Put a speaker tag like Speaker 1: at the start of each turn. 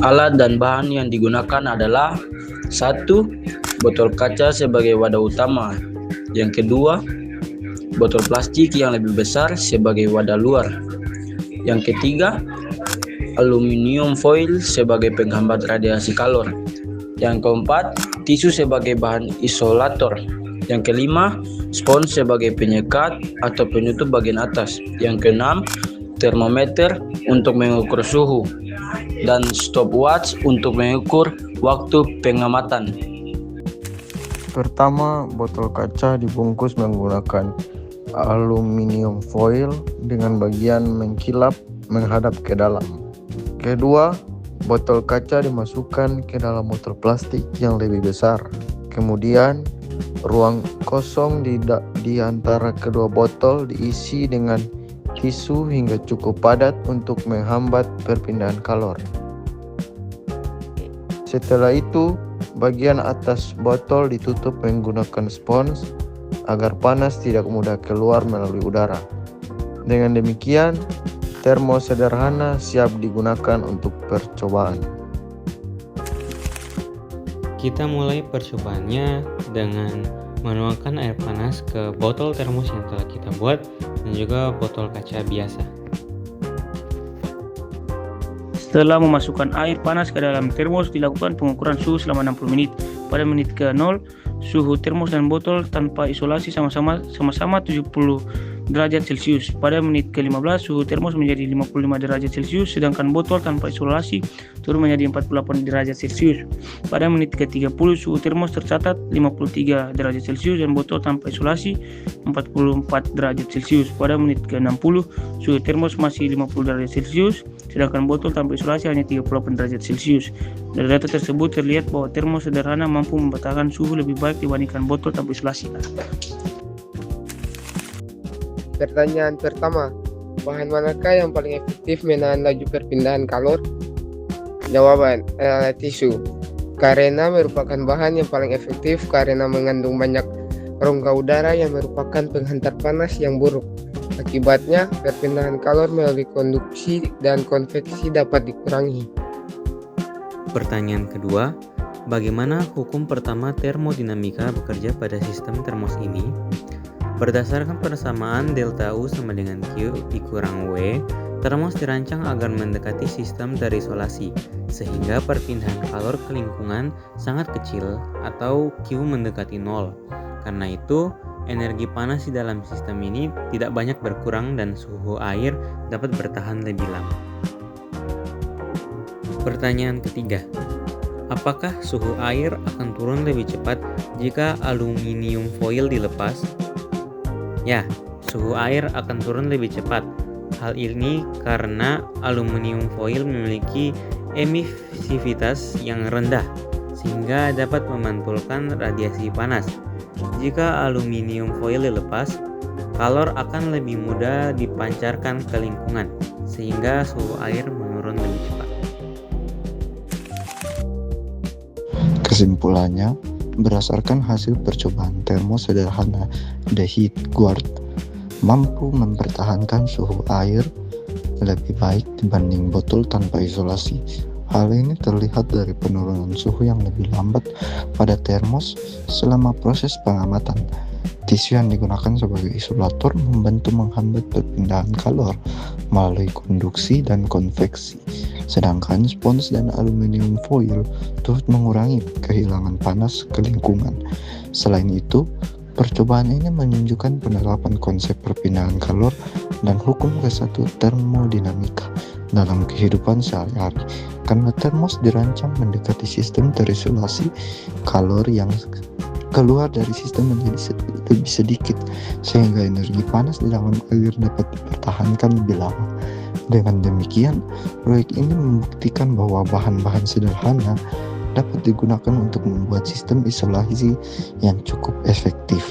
Speaker 1: Alat dan bahan yang digunakan adalah: satu, botol kaca sebagai wadah utama. Yang kedua, botol plastik yang lebih besar sebagai wadah luar. Yang ketiga, aluminium foil sebagai penghambat radiasi kalor. Yang keempat, tisu sebagai bahan isolator. Yang kelima, spons sebagai penyekat atau penutup bagian atas. Yang keenam, termometer untuk mengukur suhu, dan stopwatch untuk mengukur waktu pengamatan.
Speaker 2: Pertama, botol kaca dibungkus menggunakan aluminium foil dengan bagian mengkilap menghadap ke dalam. Kedua, botol kaca dimasukkan ke dalam botol plastik yang lebih besar. Kemudian, ruang kosong di antara kedua botol diisi dengan tisu hingga cukup padat untuk menghambat perpindahan kalor. Setelah itu, bagian atas botol ditutup menggunakan spons agar panas tidak mudah keluar melalui udara. Dengan demikian, termos sederhana siap digunakan untuk percobaan.
Speaker 3: Kita mulai percobaannya dengan menuangkan air panas ke botol termos yang telah kita buat dan juga botol kaca biasa.
Speaker 4: Setelah memasukkan air panas ke dalam termos, dilakukan pengukuran suhu selama 60 menit. Pada menit ke-0, suhu termos dan botol tanpa isolasi sama-sama 70 derajat Celcius. Pada menit ke-15, suhu termos menjadi 55 derajat Celcius, sedangkan botol tanpa isolasi turun menjadi 48 derajat Celcius. Pada menit ke-30, suhu termos tercatat 53 derajat Celcius dan botol tanpa isolasi 44 derajat Celcius. Pada menit ke-60, suhu termos masih 50 derajat Celcius, sedangkan botol tanpa isolasi hanya 38 derajat Celcius. Dari data tersebut terlihat bahwa termos sederhana mampu mempertahankan suhu lebih baik dibandingkan botol tanpa isolasi.
Speaker 5: Pertanyaan pertama, bahan manakah yang paling efektif menahan laju perpindahan kalor? Jawaban, tisu. Karena merupakan bahan yang paling efektif karena mengandung banyak rongga udara yang merupakan penghantar panas yang buruk. Akibatnya, perpindahan kalor melalui konduksi dan konveksi dapat dikurangi.
Speaker 3: Pertanyaan kedua, bagaimana hukum pertama termodinamika bekerja pada sistem termos ini? Berdasarkan persamaan delta U sama dengan Q dikurang W, termos dirancang agar mendekati sistem terisolasi, sehingga perpindahan kalor ke lingkungan sangat kecil atau Q mendekati 0. Karena itu, energi panas di dalam sistem ini tidak banyak berkurang dan suhu air dapat bertahan lebih lama. Pertanyaan ketiga, apakah suhu air akan turun lebih cepat jika aluminium foil dilepas? Ya, suhu air akan turun lebih cepat. Hal ini karena aluminium foil memiliki emisivitas yang rendah, sehingga dapat memantulkan radiasi panas. Jika aluminium foil dilepas, kalor akan lebih mudah dipancarkan ke lingkungan, sehingga suhu air menurun lebih cepat.
Speaker 2: Kesimpulannya, berdasarkan hasil percobaan termos sederhana The Heat Guard mampu mempertahankan suhu air lebih baik dibanding botol tanpa isolasi. Hal ini terlihat dari penurunan suhu yang lebih lambat pada termos selama proses pengamatan. Tisu yang digunakan sebagai isolator membantu menghambat perpindahan kalor melalui konduksi dan konveksi, sedangkan spons dan aluminium foil turut mengurangi kehilangan panas ke lingkungan. Selain itu, percobaan ini menunjukkan penerapan konsep perpindahan kalor dan hukum ke-1 termodinamika dalam kehidupan sehari-hari. Karena termos dirancang mendekati sistem terisolasi, kalor yang keluar dari sistem menjadi lebih sedikit, sehingga energi panas di dalam air dapat dipertahankan lebih lama. Dengan demikian, proyek ini membuktikan bahwa bahan-bahan sederhana dapat digunakan untuk membuat sistem isolasi yang cukup efektif.